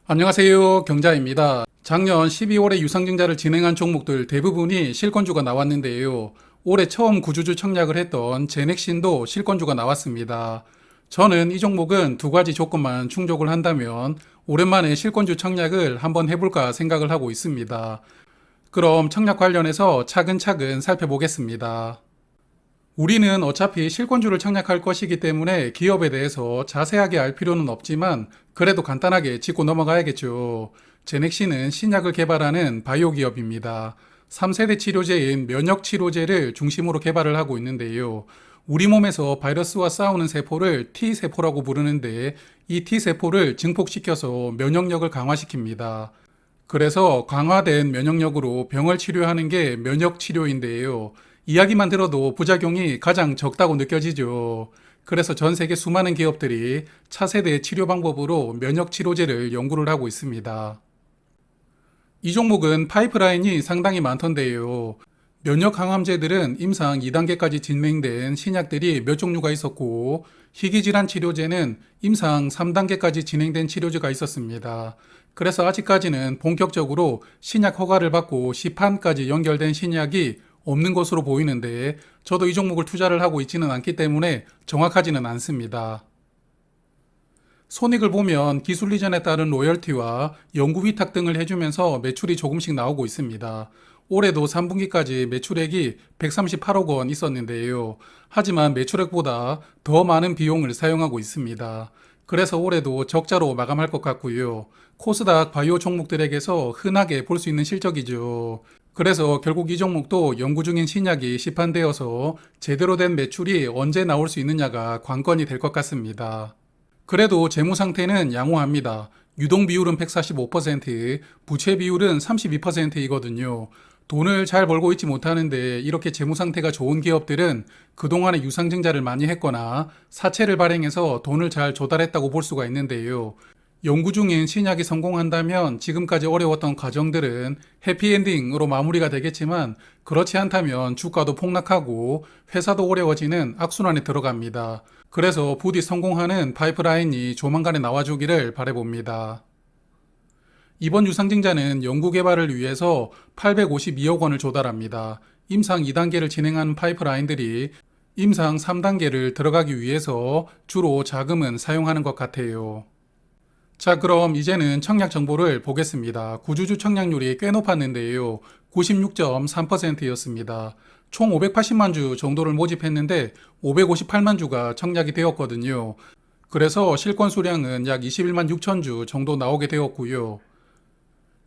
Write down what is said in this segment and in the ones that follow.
안녕하세요. 경자입니다. 작년 12월에 유상증자를 진행한 종목들 대부분이 실권주가 나왔는데요. 올해 처음 구주주 청약을 했던 제넥신도 실권주가 나왔습니다. 저는 이 종목은 두 가지 조건만 충족을 한다면 오랜만에 실권주 청약을 한번 해볼까 생각을 하고 있습니다. 그럼 청약 관련해서 차근차근 살펴보겠습니다. 우리는 어차피 실권주를 청약할 것이기 때문에 기업에 대해서 자세하게 알 필요는 없지만 그래도 간단하게 짚고 넘어가야겠죠. 제넥신은 신약을 개발하는 바이오 기업입니다. 3세대 치료제인 면역 치료제를 중심으로 개발을 하고 있는데요. 우리 몸에서 바이러스와 싸우는 세포를 T세포라고 부르는데 이 T세포를 증폭시켜서 면역력을 강화시킵니다. 그래서 강화된 면역력으로 병을 치료하는 게 면역 치료인데요. 이야기만 들어도 부작용이 가장 적다고 느껴지죠. 그래서 전 세계 수많은 기업들이 차세대 치료 방법으로 면역 치료제를 연구를 하고 있습니다. 이 종목은 파이프라인이 상당히 많던데요. 면역 항암제들은 임상 2단계까지 진행된 신약들이 몇 종류가 있었고, 희귀질환 치료제는 임상 3단계까지 진행된 치료제가 있었습니다. 그래서 아직까지는 본격적으로 신약 허가를 받고 시판까지 연결된 신약이 없는 것으로 보이는데, 저도 이 종목을 투자를 하고 있지는 않기 때문에 정확하지는 않습니다. 손익을 보면 기술 이전에 따른 로열티와 연구 위탁 등을 해주면서 매출이 조금씩 나오고 있습니다. 올해도 3분기까지 매출액이 138억 원 있었는데요. 하지만 매출액보다 더 많은 비용을 사용하고 있습니다. 그래서 올해도 적자로 마감할 것 같고요. 코스닥 바이오 종목들에게서 흔하게 볼 수 있는 실적이죠. 그래서 결국 이 종목도 연구 중인 신약이 시판되어서 제대로 된 매출이 언제 나올 수 있느냐가 관건이 될 것 같습니다. 그래도 재무 상태는 양호합니다. 유동 비율은 145%, 부채 비율은 32%이거든요. 돈을 잘 벌고 있지 못하는데 이렇게 재무 상태가 좋은 기업들은 그동안에 유상증자를 많이 했거나 사채를 발행해서 돈을 잘 조달했다고 볼 수가 있는데요. 연구 중인 신약이 성공한다면 지금까지 어려웠던 과정들은 해피엔딩으로 마무리가 되겠지만 그렇지 않다면 주가도 폭락하고 회사도 어려워지는 악순환에 들어갑니다. 그래서 부디 성공하는 파이프라인이 조만간에 나와주기를 바라봅니다. 이번 유상증자는 연구개발을 위해서 852억 원을 조달합니다. 임상 2단계를 진행하는 파이프라인들이 임상 3단계를 들어가기 위해서 주로 자금은 사용하는 것 같아요. 자, 그럼 이제는 청약 정보를 보겠습니다. 구주주 청약률이 꽤 높았는데요. 96.3%였습니다. 총 580만 주 정도를 모집했는데 558만 주가 청약이 되었거든요. 그래서 실권 수량은 약 21만 6천 주 정도 나오게 되었고요.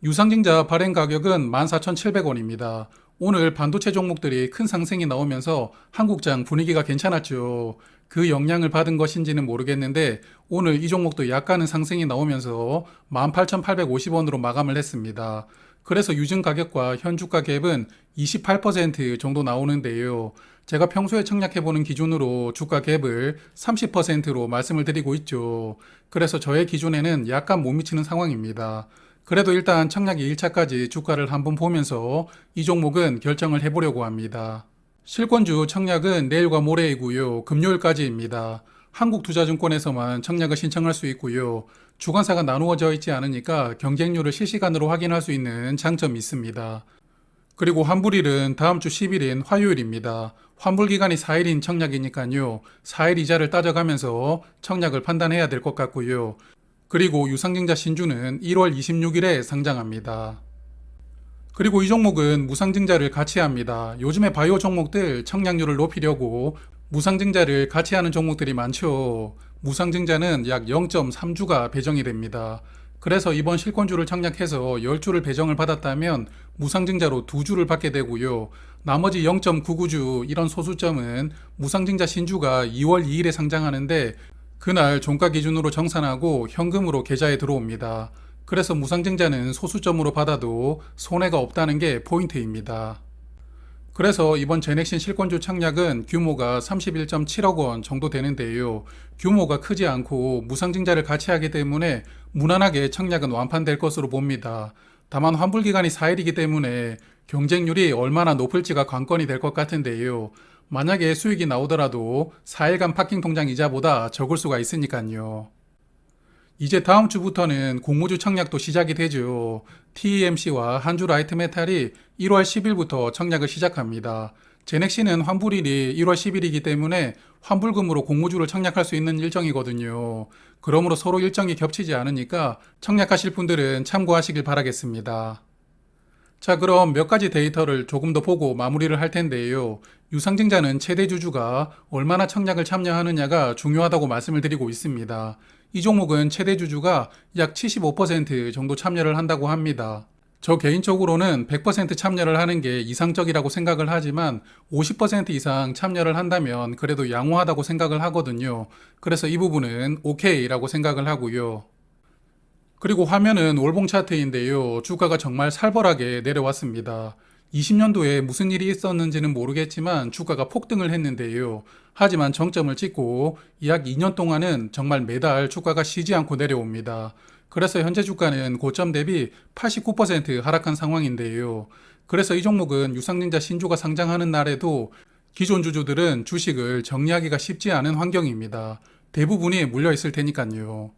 유상증자 발행 가격은 14,700원입니다. 오늘 반도체 종목들이 큰 상승이 나오면서 한국장 분위기가 괜찮았죠. 그 영향을 받은 것인지는 모르겠는데 오늘 이 종목도 약간은 상승이 나오면서 18,850원으로 마감을 했습니다. 그래서 유증 가격과 현주가 갭은 28% 정도 나오는데요. 제가 평소에 청약해보는 기준으로 주가 갭을 30%로 말씀을 드리고 있죠. 그래서 저의 기준에는 약간 못 미치는 상황입니다. 그래도 일단 청약이 1차까지 주가를 한번 보면서 이 종목은 결정을 해보려고 합니다. 실권주 청약은 내일과 모레이고요. 금요일까지입니다. 한국투자증권에서만 청약을 신청할 수 있고요. 주관사가 나누어져 있지 않으니까 경쟁률을 실시간으로 확인할 수 있는 장점이 있습니다. 그리고 환불일은 다음 주 10일인 화요일입니다. 환불기간이 4일인 청약이니까요. 4일 이자를 따져가면서 청약을 판단해야 될 것 같고요. 그리고 유상증자 신주는 1월 26일에 상장합니다. 그리고 이 종목은 무상증자를 같이 합니다. 요즘에 바이오 종목들 청약률을 높이려고 무상증자를 같이 하는 종목들이 많죠. 무상증자는 약 0.3주가 배정이 됩니다. 그래서 이번 실권주를 청약해서 10주를 배정을 받았다면 무상증자로 2주를 받게 되고요. 나머지 0.99주 이런 소수점은 무상증자 신주가 2월 2일에 상장하는데 그날 종가 기준으로 정산하고 현금으로 계좌에 들어옵니다. 그래서 무상증자는 소수점으로 받아도 손해가 없다는 게 포인트입니다. 그래서 이번 제넥신 실권주 청약은 규모가 31.7억 원 정도 되는데요. 규모가 크지 않고 무상증자를 같이 하기 때문에 무난하게 청약은 완판될 것으로 봅니다. 다만 환불기간이 4일이기 때문에 경쟁률이 얼마나 높을지가 관건이 될 것 같은데요. 만약에 수익이 나오더라도 4일간 파킹 통장 이자보다 적을 수가 있으니까요. 이제 다음 주부터는 공모주 청약도 시작이 되죠. TEMC와 한주 라이트메탈이 1월 10일부터 청약을 시작합니다. 제넥시는 환불일이 1월 10일이기 때문에 환불금으로 공모주를 청약할 수 있는 일정이거든요. 그러므로 서로 일정이 겹치지 않으니까 청약하실 분들은 참고하시길 바라겠습니다. 자, 그럼 몇 가지 데이터를 조금 더 보고 마무리를 할 텐데요. 유상증자는 최대 주주가 얼마나 청약을 참여하느냐가 중요하다고 말씀을 드리고 있습니다. 이 종목은 최대 주주가 약 75% 정도 참여를 한다고 합니다. 저 개인적으로는 100% 참여를 하는 게 이상적이라고 생각을 하지만 50% 이상 참여를 한다면 그래도 양호하다고 생각을 하거든요. 그래서 이 부분은 오케이라고 생각을 하고요. 그리고 화면은 월봉 차트인데요. 주가가 정말 살벌하게 내려왔습니다. 20년도에 무슨 일이 있었는지는 모르겠지만 주가가 폭등을 했는데요. 하지만 정점을 찍고 약 2년 동안은 정말 매달 주가가 쉬지 않고 내려옵니다. 그래서 현재 주가는 고점 대비 89% 하락한 상황인데요. 그래서 이 종목은 유상증자 신주가 상장하는 날에도 기존 주주들은 주식을 정리하기가 쉽지 않은 환경입니다. 대부분이 물려 있을 테니까요.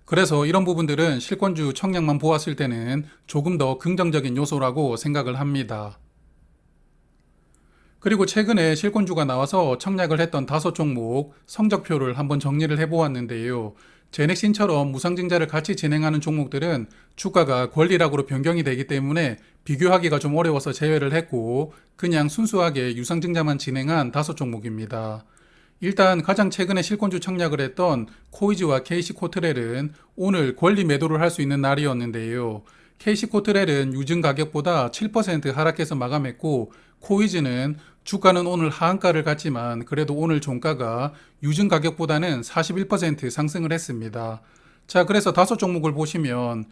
그래서 이런 부분들은 실권주 청약만 보았을 때는 조금 더 긍정적인 요소라고 생각을 합니다. 그리고 최근에 실권주가 나와서 청약을 했던 5종목 성적표를 한번 정리를 해보았는데요. 제넥신처럼 무상증자를 같이 진행하는 종목들은 주가가 권리락으로 변경이 되기 때문에 비교하기가 좀 어려워서 제외를 했고 그냥 순수하게 유상증자만 진행한 5종목입니다. 일단 가장 최근에 실권주 청약을 했던 코이즈와 KC코트렐은 오늘 권리 매도를 할 수 있는 날이었는데요. KC코트렐은 유증 가격보다 7% 하락해서 마감했고 코이즈는 주가는 오늘 하한가를 갔지만 그래도 오늘 종가가 유증 가격보다는 41% 상승을 했습니다. 자, 그래서 5종목을 보시면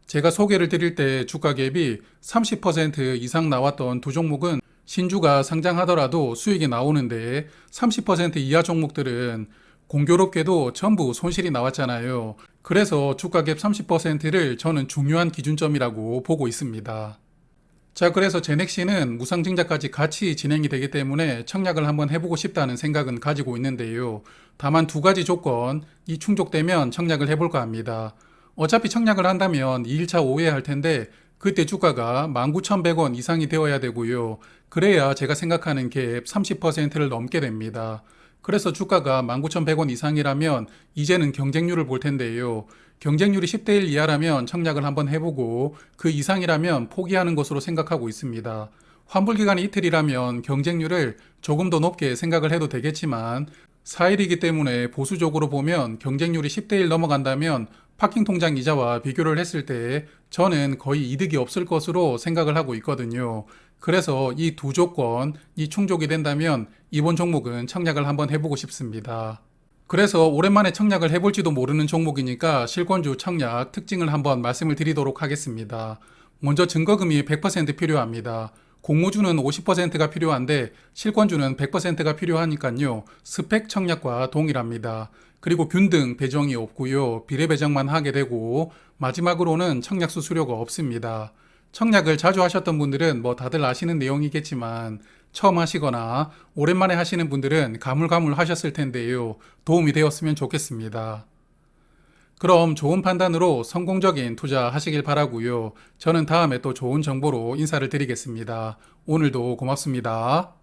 제가 소개를 드릴 때 주가 갭이 30% 이상 나왔던 두 종목은 신주가 상장하더라도 수익이 나오는데 30% 이하 종목들은 공교롭게도 전부 손실이 나왔잖아요. 그래서 주가갭 30%를 저는 중요한 기준점이라고 보고 있습니다. 자, 그래서 제넥시는 무상증자까지 같이 진행이 되기 때문에 청약을 한번 해보고 싶다는 생각은 가지고 있는데요. 다만 2가지 조건, 이 충족되면 청약을 해볼까 합니다. 어차피 청약을 한다면 2일차 오후에 할 텐데 그때 주가가 19,100원 이상이 되어야 되고요. 그래야 제가 생각하는 갭 30%를 넘게 됩니다. 그래서 주가가 19,100원 이상이라면 이제는 경쟁률을 볼 텐데요. 경쟁률이 10대 1 이하라면 청약을 한번 해보고 그 이상이라면 포기하는 것으로 생각하고 있습니다. 환불기간이 이틀이라면 경쟁률을 조금 더 높게 생각을 해도 되겠지만 4일이기 때문에 보수적으로 보면 경쟁률이 10대 1 넘어간다면 파킹 통장 이자와 비교를 했을 때 저는 거의 이득이 없을 것으로 생각을 하고 있거든요. 그래서 이 2조건, 이 충족이 된다면 이번 종목은 청약을 한번 해보고 싶습니다. 그래서 오랜만에 청약을 해볼지도 모르는 종목이니까 실권주 청약 특징을 한번 말씀을 드리도록 하겠습니다. 먼저 증거금이 100% 필요합니다. 공모주는 50%가 필요한데 실권주는 100%가 필요하니까요. 스펙 청약과 동일합니다. 그리고 균등 배정이 없고요. 비례 배정만 하게 되고 마지막으로는 청약 수수료가 없습니다. 청약을 자주 하셨던 분들은 뭐 다들 아시는 내용이겠지만 처음 하시거나 오랜만에 하시는 분들은 가물가물 하셨을 텐데요. 도움이 되었으면 좋겠습니다. 그럼 좋은 판단으로 성공적인 투자 하시길 바라고요. 저는 다음에 또 좋은 정보로 인사를 드리겠습니다. 오늘도 고맙습니다.